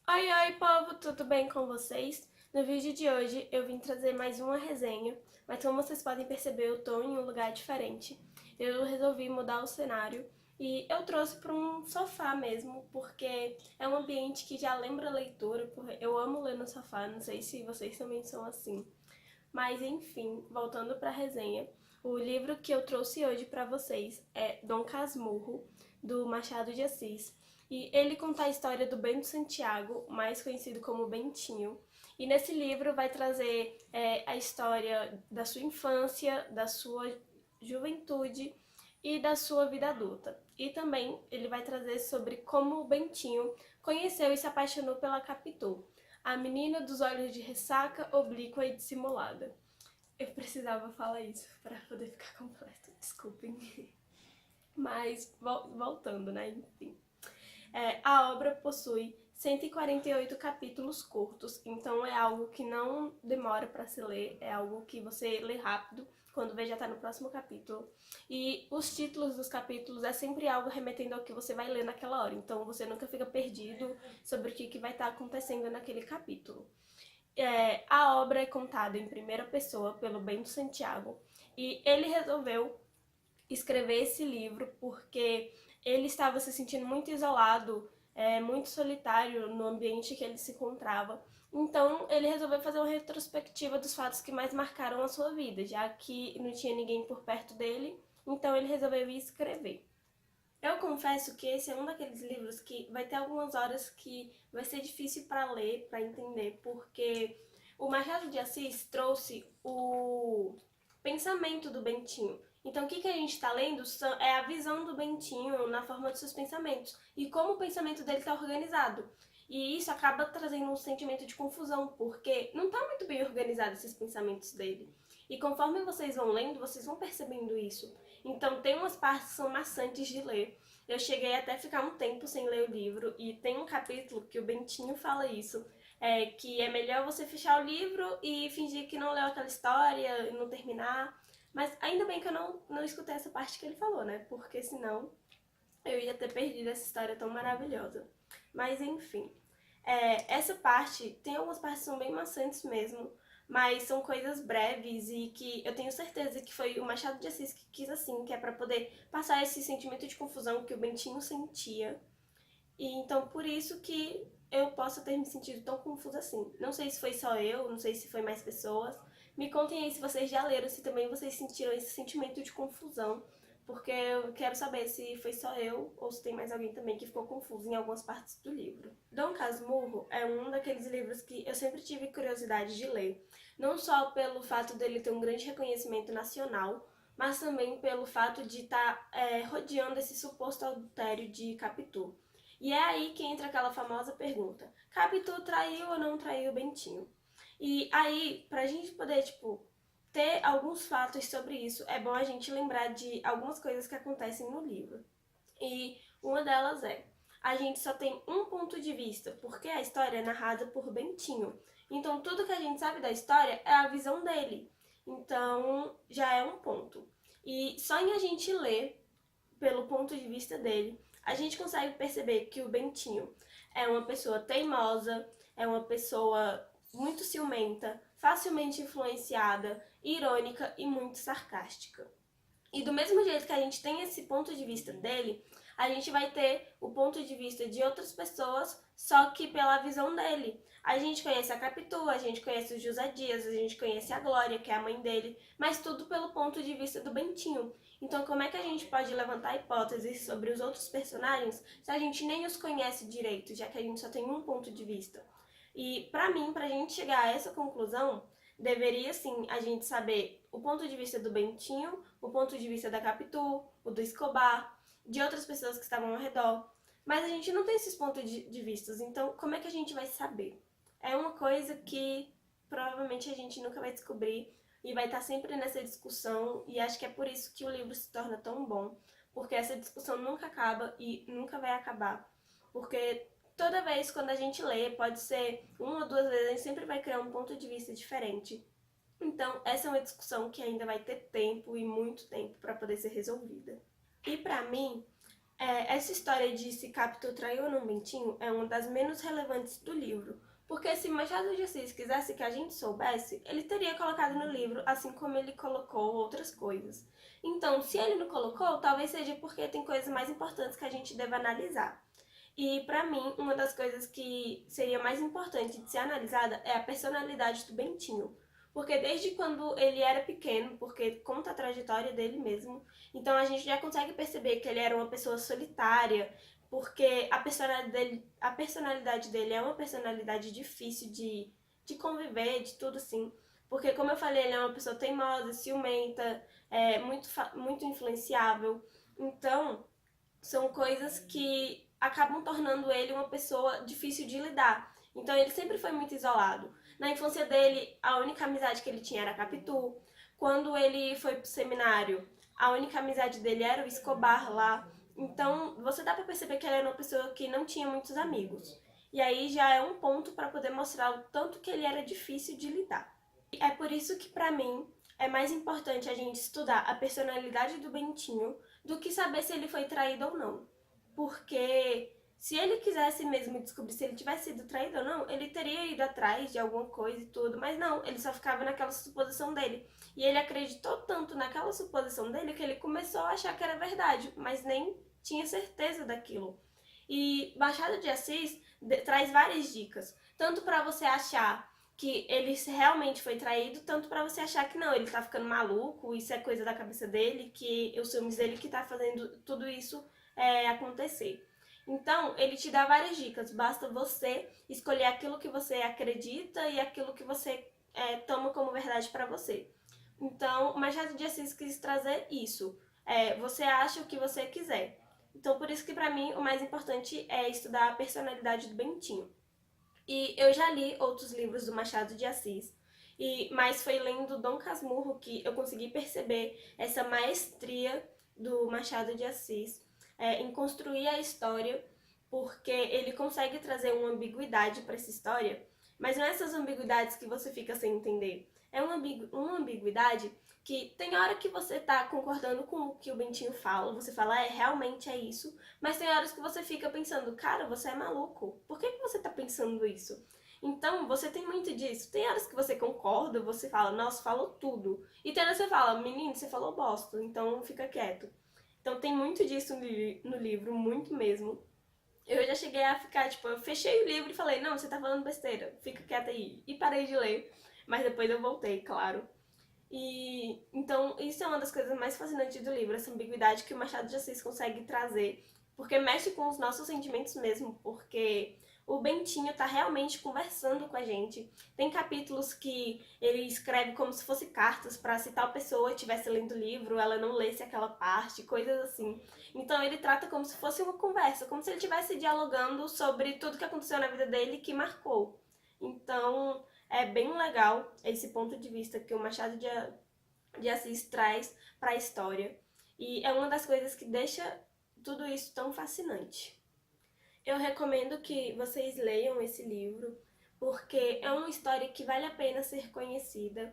Oi, oi, povo, tudo bem com vocês? No vídeo de hoje eu vim trazer mais uma resenha, mas como vocês podem perceber, eu tô em um lugar diferente. Eu resolvi mudar o cenário e eu trouxe para um sofá mesmo, porque é um ambiente que já lembra leitura, porque eu amo ler no sofá, não sei se vocês também são assim. Mas enfim, voltando para a resenha, o livro que eu trouxe hoje para vocês é Dom Casmurro, do Machado de Assis. E ele conta a história do Bento Santiago, mais conhecido como Bentinho. E nesse livro vai trazer a história da sua infância, da sua juventude e da sua vida adulta. E também ele vai trazer sobre como o Bentinho conheceu e se apaixonou pela Capitu, a menina dos olhos de ressaca, oblíqua e dissimulada. Eu precisava falar isso para poder ficar completo, desculpem. Mas, voltando, né? Enfim. A obra possui 148 capítulos curtos, então é algo que não demora para se ler, é algo que você lê rápido, quando vê já está no próximo capítulo. E os títulos dos capítulos é sempre algo remetendo ao que você vai ler naquela hora, então você nunca fica perdido sobre o que vai estar acontecendo naquele capítulo. A obra é contada em primeira pessoa pelo Bento Santiago e ele resolveu escrever esse livro porque ele estava se sentindo muito isolado, muito solitário no ambiente que ele se encontrava. Então ele resolveu fazer uma retrospectiva dos fatos que mais marcaram a sua vida, já que não tinha ninguém por perto dele, então ele resolveu escrever. Eu confesso que esse é um daqueles livros que vai ter algumas horas que vai ser difícil para ler, para entender, porque o Machado de Assis trouxe o pensamento do Bentinho. Então, o que a gente está lendo é a visão do Bentinho na forma de seus pensamentos e como o pensamento dele está organizado. E isso acaba trazendo um sentimento de confusão, porque não está muito bem organizado esses pensamentos dele. E conforme vocês vão lendo, vocês vão percebendo isso. Então, tem umas partes que são maçantes de ler. Eu cheguei até a ficar um tempo sem ler o livro, e tem um capítulo que o Bentinho fala isso, que é melhor você fechar o livro e fingir que não leu aquela história e não terminar. Mas ainda bem que eu não escutei essa parte que ele falou, né? Porque senão eu ia ter perdido essa história tão maravilhosa. Mas enfim, essa parte, tem algumas partes que são bem maçantes mesmo, mas são coisas breves e que eu tenho certeza que foi o Machado de Assis que quis assim, que é para poder passar esse sentimento de confusão que o Bentinho sentia. E então por isso que eu posso ter me sentido tão confusa assim. Não sei se foi só eu, não sei se foi mais pessoas. Me contem aí se vocês já leram, se também vocês sentiram esse sentimento de confusão, porque eu quero saber se foi só eu ou se tem mais alguém também que ficou confuso em algumas partes do livro. Dom Casmurro é um daqueles livros que eu sempre tive curiosidade de ler, não só pelo fato dele ter um grande reconhecimento nacional, mas também pelo fato de estar rodeando esse suposto adultério de Capitu. E é aí que entra aquela famosa pergunta: Capitu traiu ou não traiu Bentinho? E aí, pra gente poder, ter alguns fatos sobre isso, é bom a gente lembrar de algumas coisas que acontecem no livro. E uma delas é: a gente só tem um ponto de vista, porque a história é narrada por Bentinho. Então, tudo que a gente sabe da história é a visão dele. Então, já é um ponto. E só em a gente ler pelo ponto de vista dele, a gente consegue perceber que o Bentinho é uma pessoa teimosa, é uma pessoa muito ciumenta, facilmente influenciada, irônica e muito sarcástica. E do mesmo jeito que a gente tem esse ponto de vista dele, a gente vai ter o ponto de vista de outras pessoas, só que pela visão dele. A gente conhece a Capitu, a gente conhece o José Dias, a gente conhece a Glória, que é a mãe dele, mas tudo pelo ponto de vista do Bentinho. Então, como é que a gente pode levantar hipóteses sobre os outros personagens se a gente nem os conhece direito, já que a gente só tem um ponto de vista? E, pra mim, pra gente chegar a essa conclusão, deveria sim a gente saber o ponto de vista do Bentinho, o ponto de vista da Capitu, o do Escobar, de outras pessoas que estavam ao redor. Mas a gente não tem esses pontos de vistas, então como é que a gente vai saber? É uma coisa que provavelmente a gente nunca vai descobrir e vai estar sempre nessa discussão, e acho que é por isso que o livro se torna tão bom, porque essa discussão nunca acaba e nunca vai acabar, porque toda vez quando a gente lê, pode ser uma ou duas vezes, a gente sempre vai criar um ponto de vista diferente. Então, essa é uma discussão que ainda vai ter tempo e muito tempo para poder ser resolvida. E para mim, Essa história de se Capitu traiu ou não Bentinho é uma das menos relevantes do livro, porque se Machado de Assis quisesse que a gente soubesse, ele teria colocado no livro, assim como ele colocou outras coisas. Então, se ele não colocou, talvez seja porque tem coisas mais importantes que a gente deve analisar. E pra mim, uma das coisas que seria mais importante de ser analisada é a personalidade do Bentinho. Porque desde quando ele era pequeno, porque conta a trajetória dele mesmo, então a gente já consegue perceber que ele era uma pessoa solitária, porque a personalidade dele é uma personalidade difícil de conviver, de tudo assim. Porque, como eu falei, ele é uma pessoa teimosa, ciumenta, muito influenciável. Então, são coisas que acabam tornando ele uma pessoa difícil de lidar. Então ele sempre foi muito isolado. Na infância dele, a única amizade que ele tinha era a Capitu. Quando ele foi pro seminário, a única amizade dele era o Escobar lá. Então você dá pra perceber que ele era uma pessoa que não tinha muitos amigos. E aí já é um ponto para poder mostrar o tanto que ele era difícil de lidar. E é por isso que pra mim é mais importante a gente estudar a personalidade do Bentinho do que saber se ele foi traído ou não. Porque se ele quisesse mesmo descobrir se ele tivesse sido traído ou não, ele teria ido atrás de alguma coisa e tudo, mas não, ele só ficava naquela suposição dele. E ele acreditou tanto naquela suposição dele que ele começou a achar que era verdade, mas nem tinha certeza daquilo. E Machado de Assis traz várias dicas, tanto para você achar que ele realmente foi traído, tanto para você achar que não, ele tá ficando maluco, isso é coisa da cabeça dele, que os ciúmes dele que tá fazendo tudo isso acontecer. Então, ele te dá várias dicas, basta você escolher aquilo que você acredita e aquilo que você toma como verdade para você. Então, o Machado de Assis quis trazer isso. Você acha o que você quiser. Então, por isso que para mim o mais importante é estudar a personalidade do Bentinho. E eu já li outros livros do Machado de Assis, mas foi lendo Dom Casmurro que eu consegui perceber essa maestria do Machado de Assis em construir a história, porque ele consegue trazer uma ambiguidade para essa história, mas não é essas ambiguidades que você fica sem entender. É uma ambiguidade que tem hora que você tá concordando com o que o Bentinho fala, você fala, realmente é isso, mas tem horas que você fica pensando, cara, você é maluco, por que você tá pensando isso? Então, você tem muito disso. Tem horas que você concorda, você fala, nossa, falou tudo. E tem horas que você fala, menino, você falou bosta, então fica quieto. Então tem muito disso no livro, muito mesmo. Eu já cheguei a ficar, tipo, eu fechei o livro e falei, não, você tá falando besteira, fica quieta aí. E parei de ler, mas depois eu voltei, claro. E então isso é uma das coisas mais fascinantes do livro, essa ambiguidade que o Machado de Assis consegue trazer, porque mexe com os nossos sentimentos mesmo, porque o Bentinho tá realmente conversando com a gente. Tem capítulos que ele escreve como se fosse cartas para se tal pessoa estivesse lendo o livro, ela não lesse aquela parte, coisas assim. Então ele trata como se fosse uma conversa, como se ele estivesse dialogando sobre tudo que aconteceu na vida dele que marcou. Então é bem legal esse ponto de vista que o Machado de Assis traz para a história. E é uma das coisas que deixa tudo isso tão fascinante. Eu recomendo que vocês leiam esse livro, porque é uma história que vale a pena ser conhecida.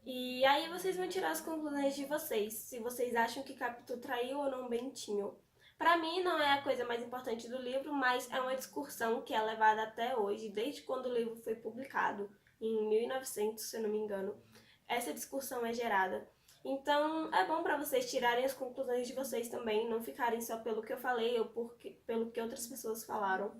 E aí vocês vão tirar as conclusões de vocês, se vocês acham que Capitu traiu ou não Bentinho. Para mim não é a coisa mais importante do livro, mas é uma discussão que é levada até hoje, desde quando o livro foi publicado, em 1900, se eu não me engano. Essa discussão é gerada. Então é bom para vocês tirarem as conclusões de vocês também, não ficarem só pelo que eu falei ou pelo que outras pessoas falaram.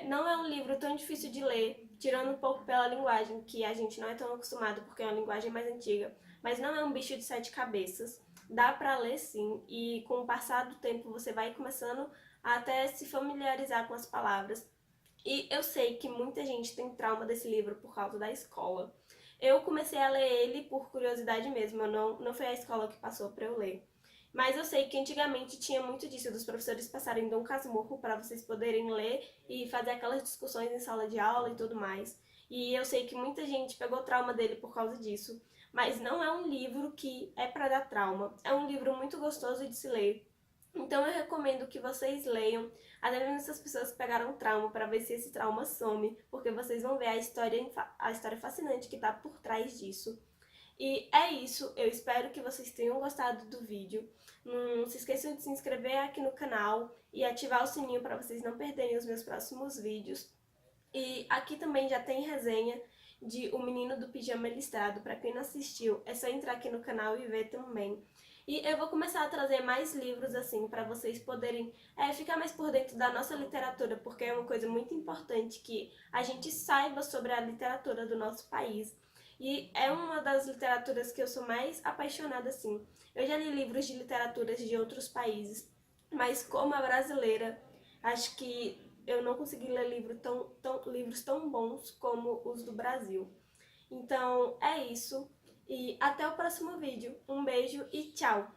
Não é um livro tão difícil de ler, tirando um pouco pela linguagem, que a gente não é tão acostumado porque é uma linguagem mais antiga, mas não é um bicho de sete cabeças. Dá para ler sim, e com o passar do tempo você vai começando a até se familiarizar com as palavras. E eu sei que muita gente tem trauma desse livro por causa da escola. Eu comecei a ler ele por curiosidade mesmo, não foi a escola que passou para eu ler. Mas eu sei que antigamente tinha muito disso, dos professores passarem Dom Casmurro para vocês poderem ler e fazer aquelas discussões em sala de aula e tudo mais. E eu sei que muita gente pegou trauma dele por causa disso. Mas não é um livro que é para dar trauma. É um livro muito gostoso de se ler. Então eu recomendo que vocês leiam, até mesmo essas pessoas que pegaram trauma, para ver se esse trauma some, porque vocês vão ver a história fascinante que está por trás disso. E é isso, eu espero que vocês tenham gostado do vídeo. Não se esqueçam de se inscrever aqui no canal e ativar o sininho para vocês não perderem os meus próximos vídeos. E aqui também já tem resenha de O Menino do Pijama Listrado. Para quem não assistiu, é só entrar aqui no canal e ver também. E eu vou começar a trazer mais livros assim para vocês poderem ficar mais por dentro da nossa literatura, porque é uma coisa muito importante que a gente saiba sobre a literatura do nosso país. E é uma das literaturas que eu sou mais apaixonada assim. Eu já li livros de literaturas de outros países, mas como a brasileira, acho que eu não consegui ler livros tão bons como os do Brasil. Então é isso, e até o próximo vídeo. Um beijo e tchau!